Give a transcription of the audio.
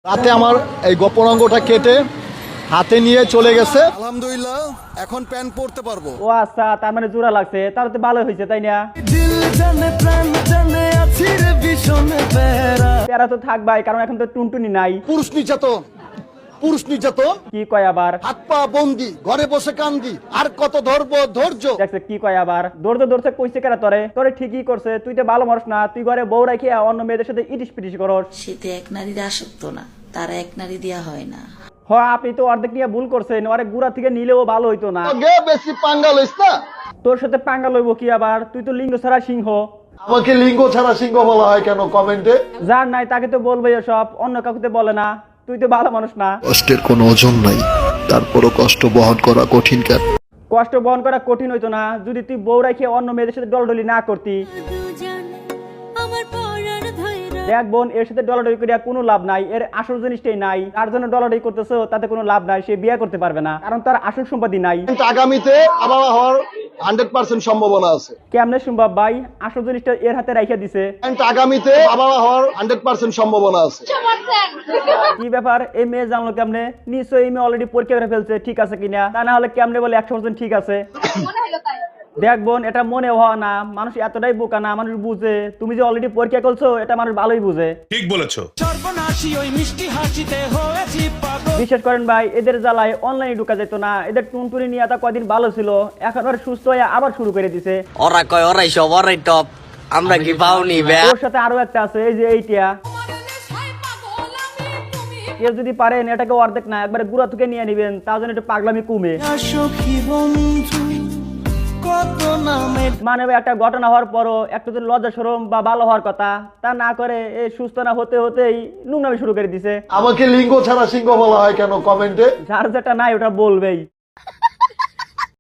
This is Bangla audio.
রাতে আমার এই গোপন অঙ্গটা কেটে হাতে নিয়ে চলে গেছে। আলহামদুলিল্লাহ এখন প্যান্ট পরতে পারবো। ও আচ্ছা, তার মানে জোড়া লাগছে, তার তো ভালো হয়েছে তাই না? প্যারা তো থাকবাই, কারণ এখন তো টুনটুনি নাই। পুরুষ নির্যাতন, পুরুষ নির্যাতন কি কয় আবার? হাত পা বন্দি, ঘরে বসে কান্দি, আর কত ধরবো ধৈর্য। দেখছে কি কয় আবার? দৌড়তে কইছে কেরা তোরে? তোরে ঠিকই করছে, তুই তো ভালো মানুষ না, তুই ঘরে বউ রাখি অন্য মেয়েদের সাথে ইটিস পিটিস করস। শীতে এক নারীর আসক্ত না, তারা এক নারী দেয়া হয় না। আপনি তো অর্ধেক নিয়ে ভুল করছেন, ওরে গুড়া থেকে নিলেও ভালো হইতো না। আগে বেশি পাঙ্গা লইস না। তোর সাথে পাঙ্গা লইব কি আবার? তুই তো লিঙ্গ ছাড়া সিংহ। আমাকে লিঙ্গ ছাড়া সিংহ বলা হয় কেন কমেন্টে? যার নাই তাকে তো বলবে সব, অন্য কাউকে বলে না। তুই তো ভালো মানুষ না। কষ্টের কোনো ওজন নাই, তারপরও কষ্ট বহন করা কঠিন কেন? কষ্ট বহন করা কঠিন হইতো না যদি তুই বউ রাখে অন্য মেয়েদের সাথে ডলডলি না করতি। দেখ বোন, এর সাথে ডলাডলি করিয়া কোনো লাভ নাই, এর আসল জিনিসটাই নাই। তার জন্য ডলাডলি করতেছো, তাতে কোনো লাভ নাই। সে বিয়ে করতে পারবে না, কারণ তার আসল সম্পত্তি নাই। আগামীতে আবার হওয়ার 100% সম্ভাবনা আছে। কেমনে সম্ভব ভাই? আসল জিনিসটা এর হাতে রাইখা দিছে। আগামীতে আবার হওয়ার 100% সম্ভাবনা আছে। কি ব্যাপার? এই মেয়ে জানলো কেমনে? নিশ্চয়ই এই মেয়ে অলরেডি পরীক্ষা করে ফেলছে ঠিক আছে কিনা, তা না হলে কেমনে বলে 100% ঠিক আছে? দেখ বোন, এটা মনে হওয়া না, মানুষ এতটাই বোকা না, মানুষ বুঝে। তুমি যে অলরেডি পরীক্ষা করছো এটা মানুষ ভালোই বুঝে। ঠিক বলেছো। বিশ্বাস করেন ভাই, এদের জ্বালায় অনলাইনে ঢুকা যেত না। এদের টুনটুনি নিয়ে তা কয়দিন ভালো ছিল, এখন আর সুস্থ হয়ে আবার শুরু করে দিছে। ওরা কয় ওরাই সব, ওরাই টপ, আমরা কি পাওনি বে? ওর সাথে আরো একটা আছে, এই যে এইটা। কেউ যদি পারেন এটাকে অর্ধেক না একবারে গুড়া থেকে নিয়ে নিবেন, তার জন্য একটু পাগলামি কমে। মানে একটা ঘটনা হওয়ার পরও একটু তো লজ্জা শরম বা ভালো হওয়ার কথা, তা না করে এই সুস্থ না হতে হতেই নোংরামি শুরু করে দিছে। আমাকে লিঙ্গ ছাড়া সিংহ বলা হয় কেন কমেন্টে? যার যেটা নাই ওটা বলবেই।